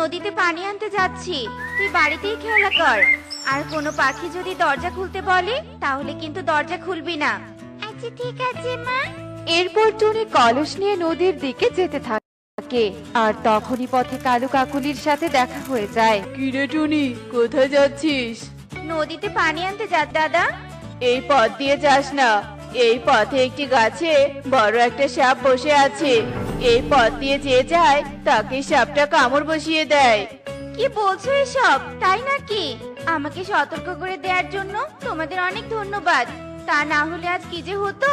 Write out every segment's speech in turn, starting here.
নদীতে পানি আনতে যাচ্ছি, তুই বাড়িতেই খেলা কর। আর কোনো পাখি যদি দরজা খুলতে বলে তাহলে কিন্তু দরজা খুলবি না। আচ্ছা ঠিক আছে মা। এরপর টুনি কলস নিয়ে নদীর দিকে যেতে থাকে, আর তখনই পথে কালু কাকুলির সাথে দেখা হয়ে যায়। কিরে টুনি, কোথায় যাচ্ছিস? নদীতে পানি আনতে যা দাদা। এই পথ দিয়ে যাস না, এই পথে একটি গাছে বড় একটা সাপ বসে আছে। এই পথ দিয়ে যে যায় তাকে সাপটা কামড় বসিয়ে দেয়। কি বলছো এসব, তাই নাকি? আমাকে সতর্ক করে দেওয়ার জন্য তোমাদের অনেক ধন্যবাদ। তা না হলে আজ কি যে হতো।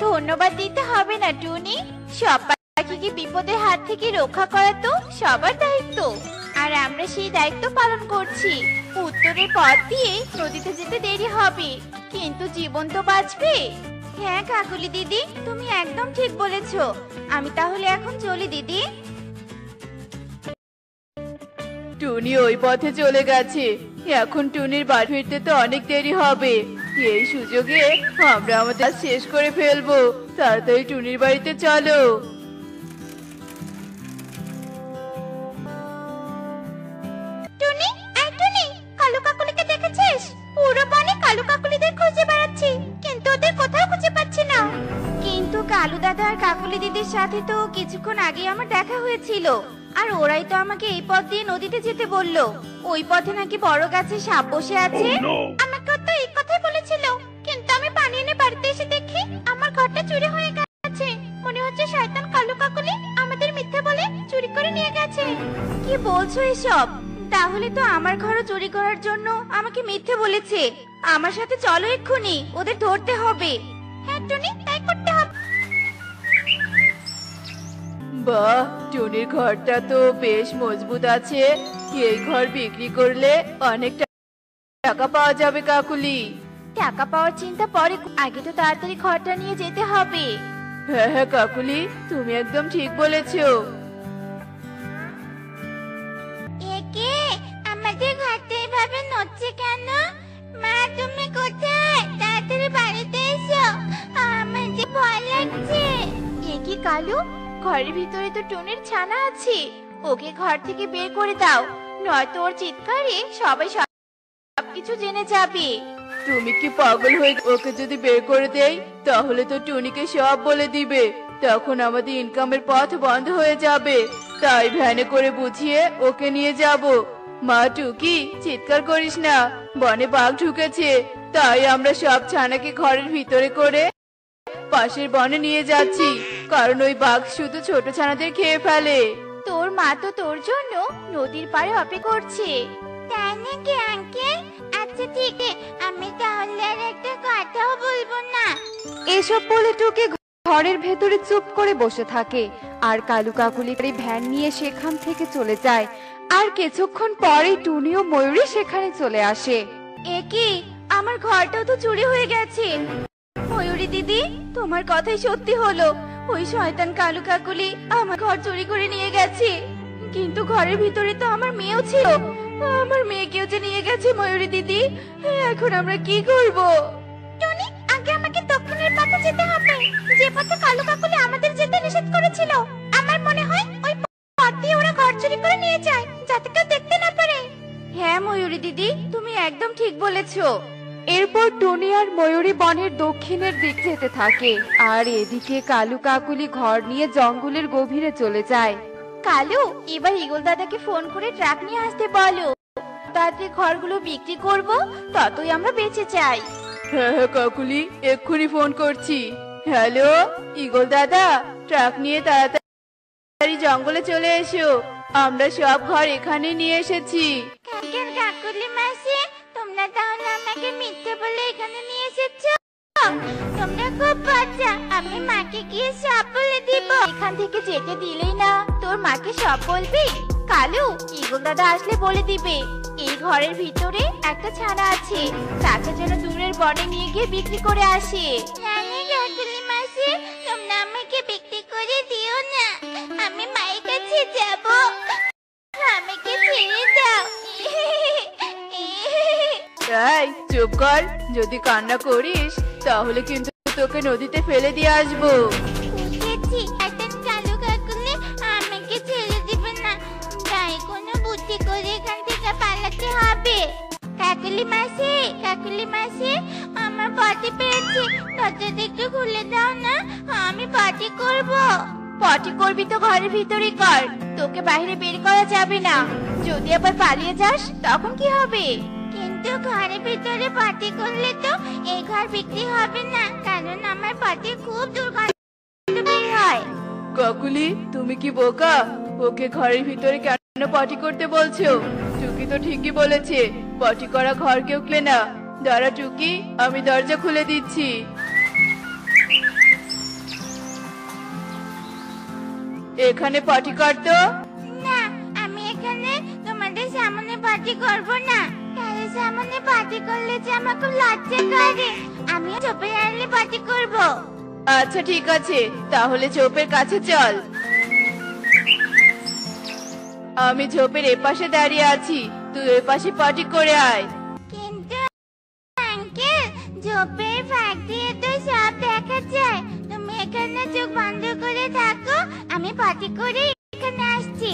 ধন্যবাদ দিতে হবে না টুনি, সব পাখিকে বিপদের হাত থেকে রক্ষা করা তো সবার দায়িত্ব, আর আমরা সেই দায়িত্ব পালন করছি। উত্তরের পথ দিয়ে নদীতে যেতে দেরি হবে, কিন্তু জীবন তো বাঁচবে। হ্যাঁ কাকুলি দিদি, তুমি একদম ঠিক বলেছো। আমি তাহলে এখন চলি দিদি। টুনি ওই পথে চলে গেছে, এখন টুনির বাড়ি ফিরতে তো অনেক দেরি হবে। এই সুযোগে আমরা আমাদের কাজ শেষ করে ফেলবো। তাড়াতাড়ি টুনির বাড়িতে চলো। টুনি, এই টুনি, কালু কাকুলিকে দেখেছিস? পুরো বনে কালু কাকুলিদের খুঁজে বেড়াচ্ছি, কিন্তু ওদের কোথাও খুঁজে পাচ্ছি না। কিন্তু কালু দাদা আর কাকুলি দিদির সাথে তো কিছুক্ষণ আগে আমার দেখা হয়েছিল, আর ওরাই তো আমাকে এই পথ দিয়ে নদীতে যেতে বললো। ওই পথে নাকি বড় গাছে সাপ বসে আছে। আমাকে তো এই কথাই বলেছিল, কিন্তু আমি পানি এনে বাড়িতে এসে দেখি আমার ঘরটা চুরি হয়ে গেছে। মনে হচ্ছে শয়তান কালু কাকুলি আমাদের মিথ্যে বলে চুরি করে নিয়ে গেছে। কি বলছো এসব? তাহলে তো আমার ঘরও চুরি করার জন্য আমাকে মিথ্যে বলেছে। আমার সাথে চলো এক্ষুনি, ওদের ধরতে হবে। হ্যাঁ টুনি, তাই করতে হবে। বাহ, টুনির ঘরটা তো বেশ মজবুত আছে। এই ঘর বিক্রি করলে অনেক টাকা পাওয়া যাবে কাকুলি। টাকা পাওয়ার চিন্তা পরে, আগে তো তাড়াতাড়ি ঘরটা নিয়ে যেতে হবে। হ্যাঁ হ্যাঁ কাকুলি, তুমি একদম ঠিক বলেছো। একে আমাদের ঘরটা এভাবে নড়ছে কেন? মা তুমি কোথায়? তাড়াতাড়ি বাড়িতে এসো, আমার যে ভয় লাগছে। একে কালু, ঘরের ভিতরে তো টুনির ছানা আছে, ওকে ঘর থেকে বের করে দাও, নয়তো ওর চিৎকারে সবাই সবকিছু জেনে যাবে। তুমি কি পাগল হয়ে? ওকে যদি বের করে দেই তাহলে তো টুনিকে সব বলে দিবে, তখন আমাদের ইনকামের পথ বন্ধ হয়ে যাবে। তাই ভ্যানে করে বুঝিয়ে ওকে নিয়ে যাব। মা টুকি, চিৎকার করিস না, বনে বাঘ ঢুকেছে। তাই আমরা সব ছানাকে ঘরের ভিতরে করে পাশের বনে নিয়ে যাচ্ছি, কারণ ওই বাঘ শুধু ছোট ছানাদের খেয়ে ফেলে। তোর মা তো তোর জন্য নদীর পাড়ে অপেক্ষা করছে। তাই নাকি আঙ্কেল? আচ্ছা ঠিক আছে, আমি তাহলে আর একটা কথাও বলবো না। এসব বলে টুকি ঘরের ভেতরে চুপ করে বসে থাকে, আর কালু কাকুলি ভ্যান নিয়ে সেখান থেকে চলে যায়। আর কিছুক্ষণ পরেই টুনি ও ময়ূরী সেখানে চলে আসে। একি, আমার ঘরটাও তো চুরি হয়ে গেছে। ময়ূরী দিদি, তোমার কথাই সত্যি হলো। ওই শয়তান কালু কাকুলি আমার ঘর চুরি করে নিয়ে গেছে, কিন্তু ঘরের ভিতরে তো আমার মেয়েও ছিল। আমার মেয়েকেও যে নিয়ে গেছে ময়ূরী দিদি। এখন আমরা কি করব? টনি, আগে আমাকে দক্ষিণের পথে যেতে হবে, যে পথে কালু কাকুলি আমাদের যেতে নিষেধ করেছিল। আমার মনে হয় ওই পথ দিয়ে ওরা ঘর চুরি করে নিয়ে যায়, যাতে কেউ দেখতে না পারে। হ্যাঁ ময়ূরী দিদি, তুমি একদম ঠিক বলেছো। এরপর টুনি আর ময়ূরী বনের দক্ষিণের দিক যেতে থাকে, আর এদিকে কালু কাকুলি ঘর নিয়ে জঙ্গলের গভীরে চলে যায়। কালু, এবার ঈগল দাদাকে ফোন করে ট্রাক নিয়ে আসতে বলো। তাড়াতাড়ি ঘরগুলো বিক্রি করব, ততই আমরা বেঁচে যাই। হ্যাঁ হ্যাঁ কাকুলি, এক্ষুনি ফোন করছি। হ্যালো ঈগল দাদা, ট্রাক নিয়ে তাড়াতাড়ি জঙ্গলে চলে এসো, আমরা সব ঘর এখানে নিয়ে এসেছি। কাকের কাকুলি মাসি, তোমরা তাহলে আমাকে মিথ্যে বলে এখানে নিয়ে এসেছো? তোমরা খুব বাচ্চা, আমি মাকে গিয়ে সব বলে দিব। এখান থেকে যেতে দিলেই না তোর মাকে সব বলবি? কালু, ঈগল দাদা আসলে বলে দিবে এই ঘরের ভিতরে একটা ছানা আছে, তাকে যেন দূরের বনে নিয়ে গিয়ে বিক্রি করে আসে। রানী কাকুলি মাসি, তোমরা আমাকে বিক্রি করে দিও না, আমি মায়ের কাছে যাব, আমাকে ছেড়ে দাও। এই চুপ কর, যদি কান্না করিস তাহলে কিন্তু তোকে নদীতে ফেলে দিয়ে আসবো। বুঝেছি, একটা কালু কাকুলি আমাকে ছেড়ে দিবে না, তাই কোনো বুদ্ধি করে এখান থেকে পালাতে হবে। কাকুলি মাসি, আমার পটি পেয়েছে, দরজাটা একটু খুলে দাও না, আমি পটি করব। পটি করবি তো ঘরের ভিতরেই কর, তোকে বাইরে বের করা যাবে না। যদি আবার পালিয়ে যাস তখন কি হবে? কিন্তু ঘরের ভিতরে পটি করলে তো এই ঘর বিক্রি হবে না, কারণ আমার পটি খুব দুর্গন্ধ বের হয়। কাকুলি, তুমি কি বোকা? ওকে ঘরের ভিতরে কেন পটি করতে বলছো? টুকি তো ঠিকই বলেছে, পটি করা ঘর কেউ কেনে না। দাঁড়া টুকি, আমি দরজা খুলে দিচ্ছি। এখানে পটি কর তো। না, আমি এখানে তোমাদের সামনে পার্টি করব না। কারোর সামনে পার্টি করলে যে আমার খুব লজ্জা করে। আমি চোপের আড়ালে পার্টি করব। আচ্ছা ঠিক আছে, তাহলে ঝোপের কাছে চল। আমি ঝোপের এপাশে দাঁড়িয়ে আছি, তুই ওই পাশে পটি করে আয়। কিন্তু আঙ্কেল, ঝোপের ফাঁক দিয়ে তো সব দেখা যায়। তুমি এখানে চোখ বন্ধ করে থাকো, আমি পার্টি করে এখানে আসছি।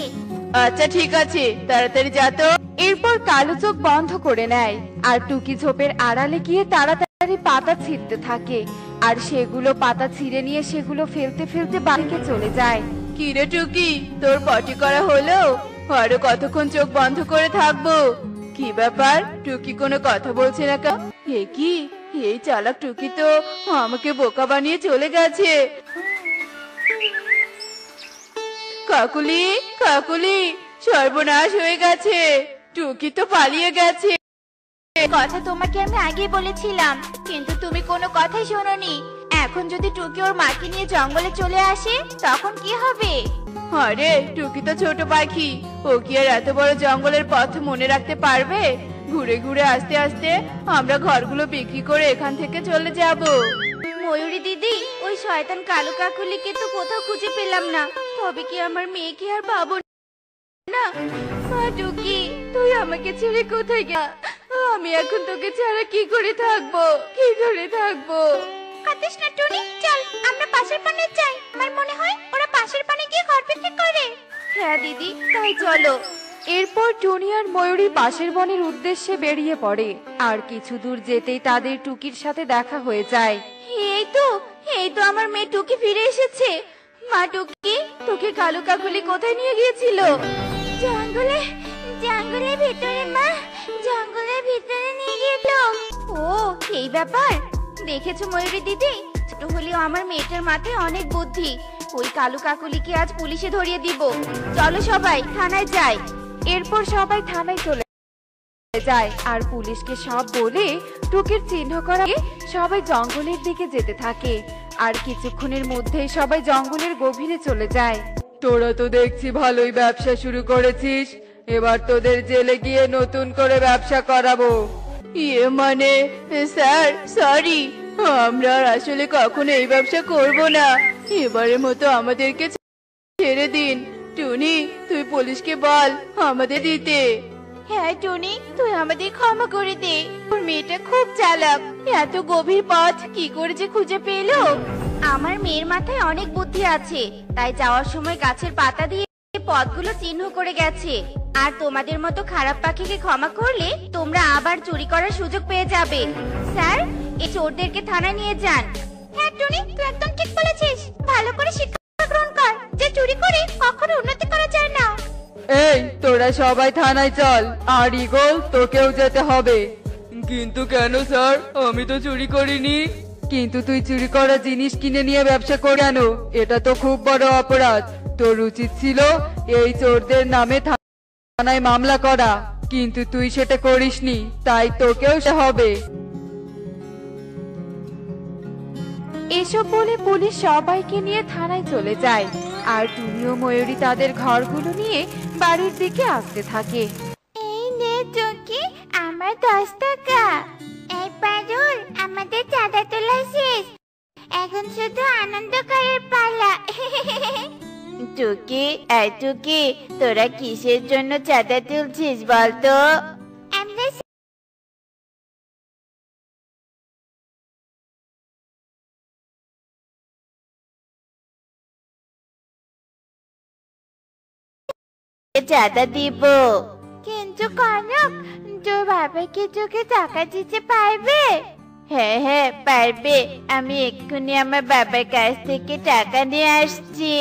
আচ্ছা ঠিক আছে, তাড়াতাড়ি যা তো। এরপর কালো চোখ বন্ধ করে নেয় আর টুকি ঝোপের আড়ালে গিয়ে তাড়াতাড়ি পাতা ছিঁড়তে থাকে। আর সেগুলো পাতা ছিঁড়ে নিয়ে সেগুলো ফেলতে ফেলতে বাড়িতে চলে যায়। কি রে টুকি, তোর পটি করা হলো? আরো কতক্ষণ চোখ বন্ধ করে থাকবো? কি ব্যাপার, টুকি কোনো কথা বলছে না কেন? এ কি, এই চালাক টুকি তো আমাকে বোকা বানিয়ে চলে গেছে। কাকুলি, কাকুলি, সর্বনাশ হয়ে গেছে, টুকি তো পালিয়ে গেছে। কথা তোমাকে আমি আগে বলেছিলাম, কিন্তু তুমি কোনো কথাই শোনোনি। এখন যদি টুকি ওর মাকে নিয়ে জঙ্গলে চলে আসে তখন কি হবে? আরে টুকি তো ছোট পাখি, ও কি আর এত বড় জঙ্গলের পথ মনে রাখতে পারবে? ঘুরে ঘুরে আস্তে আস্তে আমরা ঘরগুলো বিক্রি করে এখান থেকে চলে যাব। ময়ূরী দিদি, ওই শয়তান কালো কাকুলিকে তো কোথাও খুঁজে পেলাম না। তবে কি আমার মেয়েকে আর পাবো না? মা টুকি, তুই আমাকে ছেড়ে কোথায় গেল? আমি এখন তোকে ছাড়া কি করে থাকবো? কাঁদিস না টুনি, চল আমরা পাশের পানে যাই। আমার মনে হয় ওরা পাশের পানে গিয়ে ঘর বিক্রি করে। হ্যাঁ দিদি, তাই চলো। এরপর টুনি আর ময়ূরী পাশের বনের উদ্দেশ্যে বেরিয়ে পড়ে। আর কিছু দূর যেতেই তাদের টুকির সাথে দেখা হয়ে যায়। এই তো আমার মেয়ে টুকি ফিরে এসেছে। মা টুকি, তোকে কালো কাকুলি কোথায় নিয়ে গিয়েছিল? জঙ্গলের ভিতরে মা, জঙ্গলের ভিতরে নিয়ে গেল। ও, এই ব্যাপার। দেখেছো ময়ূরী দিদি, ছোট হলেও আমার মেয়েটার মাথায় অনেক বুদ্ধি। ওই কালো কাকুলিকে আজ পুলিশে ধরিয়ে দিব। চলো সবাই থানায় যাই। এরপর সবাই থানায় চলে যায় আর পুলিশকে সব বলে টুকির চিহ্ন করা সবাই জঙ্গলের দিকে যেতে থাকে। আর কিছুক্ষণের মধ্যেই সবাই জঙ্গলের গভীরে চলে যায়। তোরা তো দেখছি ভালোই ব্যবসা শুরু করেছিস, এবার তোদের জেলে গিয়ে নতুন করে ব্যবসা করাবো। ইয়ে মানে স্যার, সরি, আমরা আর আসলে কখনো এই ব্যবসা করব না। এবারের মতো আমাদেরকে ছেড়ে দিন। টুনি, তুই পুলিশকে বল আমাদের দিতে। হ্যাঁ টুনি, তুই আমাদের ক্ষমা করে দে। ওর মেয়েটা খুব চালাক, এত গভীর পথ কি করে যে খুঁজে পেলো। আমার মেয়ের মাথায় অনেক বুদ্ধি আছে, তাই যাওয়ার সময় গাছের পাতা দিয়ে পথগুলো চিহ্ন করে গেছে। আর তোমাদের মতো খারাপ পাখিকে ক্ষমা করলে তোমরা আবার চুরি করার সুযোগ পেয়ে যাবে। স্যার, এই চোরদেরকে থানায় নিয়ে যান। হ্যাঁ টুনি, তুই একদম ঠিক বলেছিস। ভালো করে শিক্ষা গ্রহণ কর যে চুরি করে কখনো উন্নতি করা যায় না। এই তোরা সবাই থানায় চল, আর ইগল তোকেও যেতে হবে। কিন্তু কেন স্যার, আমি তো চুরি করিনি। কিন্তু তুই চুরি করা জিনিস কিনে নিয়ে ব্যবসা করে কেন? এটা তো খুব বড় অপরাধ। তোর উচিত ছিল এই চোরদের নামে থানায় মামলা করা, কিন্তু তুই সেটা করিসনি, তাই তোকেও সে হবে। এসব বলে পুলিশ সবাইকে নিয়ে থানায় চলে যায়। আর টুনি ও ময়ূরী তাদের ঘরগুলো নিয়ে বাড়ির দিকে আসতে থাকে। এই নে টুকি, আমার 10 টাকা। এই পারুল, আমাদের চাঁদা তোলা শেষ, এখন শুধু আনন্দ করার পালা। টুকি, এই টুকি, তোরা কিসের জন্য চাঁদা তুলছিস বলতো? আমরা চাঁদা দিব। কিন্তু কনক, তোর বাবা কি তোকে টাকা দিতে পারবে? হ্যাঁ হ্যাঁ পারবে, আমি এক্ষুনি আমার বাবার কাছ থেকে টাকা নিয়ে আসছি।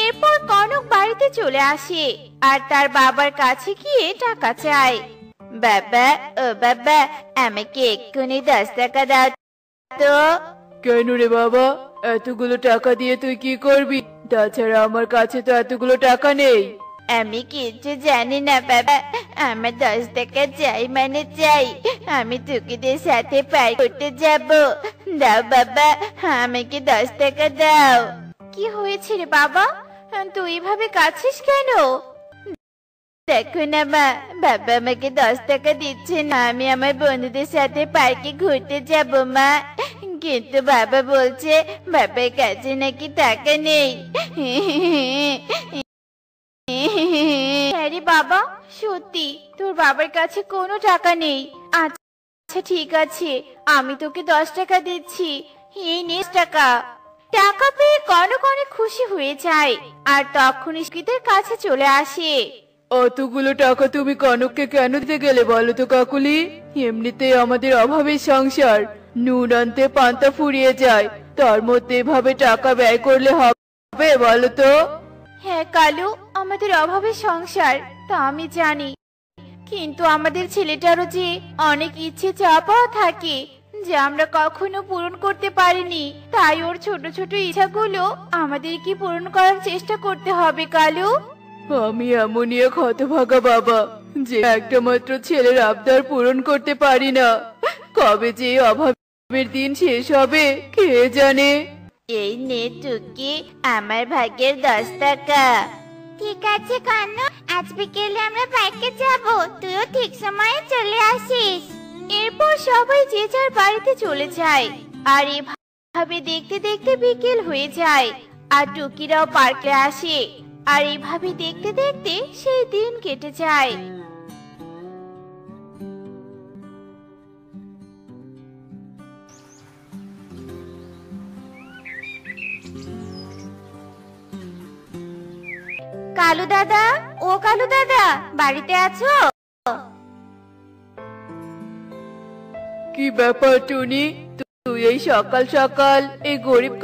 এরপর কনক বাড়িতে চলে আসে আর তার বাবার কাছে গিয়ে টাকা চায়। বাবা, ও বাবা, আমাকে এক্ষুনি 10 টাকা দাও তো। কেন রে বাবা, এতগুলো টাকা দিয়ে তুই কি করবি? তাছাড়া আমার কাছে তো এতগুলো টাকা নেই। আমি কিছু জানি না বাবা, আমার 10 টাকা চাই মানে চাই। আমি টুকিদের সাথে পার করতে যাব। দাও বাবা, আমাকে 10 টাকা দাও। কি হয়েছে রে বাবা, তুই এভাবে কাঁদছিস কেন? দেখো না মা, বাবা আমাকে 10 টাকা দিচ্ছে না। আমি আমার বন্ধুদের সাথে পার্কে ঘুরতে যাব মা, কিন্তু বাবা বলছে বাবার কাছে নাকি টাকা নেই। হ্যাঁ রে বাবা, সত্যি তোর বাবার কাছে কোনো টাকা নেই। আচ্ছা ঠিক আছে, আমি তোকে 10 টাকা দিচ্ছি, এই নে টাকা। টাকা পেয়ে কনক অনেক খুশি হয়ে যায় আর তখন স্কিদের কাছে চলে আসে। অতগুলো টাকা তুমি কনককে কেন দিতে গেলে বলো তো কাকুলি? এমনিতেই আমাদের অভাবের সংসার, নুন আনতে পান্তা ফুরিয়ে যায়, তার মধ্যে এভাবে টাকা ব্যয় করলে হবে বলো তো? হ্যাঁ কালু, আমাদের অভাবের সংসার তা আমি জানি, কিন্তু আমাদের ছেলেটারও যে অনেক ইচ্ছে চাপাও থাকে যে আমরা কখনো পূরণ করতে পারিনি। তাই ওর ছোট ছোট ইচ্ছাগুলো আমাদের কি পূরণ করার চেষ্টা করতে হবে কালু। আমি এমনই এক হতভাগা বাবা যে একটা মাত্র ছেলের আবদার পূরণ করতে পারি না। কবে যে এই অভাবের দিন শেষ হবে কে জানে। এই নে টুকি, আমার ভাগের 10 টাকা। ঠিক আছে কানু, আজ বিকেলে আমরা পার্কে যাব, তুইও ঠিক সময়ে চলে আসিস। এরপর সবাই যে যার বাড়িতে চলে যায় আর এভাবে দেখতে দেখতে বিকেল হয়ে যায় আর টুকিরাও পার্কে আসে আর এইভাবে দেখতে দেখতে সেই দিন কেটে যায়। কালু দাদা, ও কালু দাদা, বাড়িতে আছো? কি ব্যাপার টুনি, তুই এই সকাল সকাল এই গরিব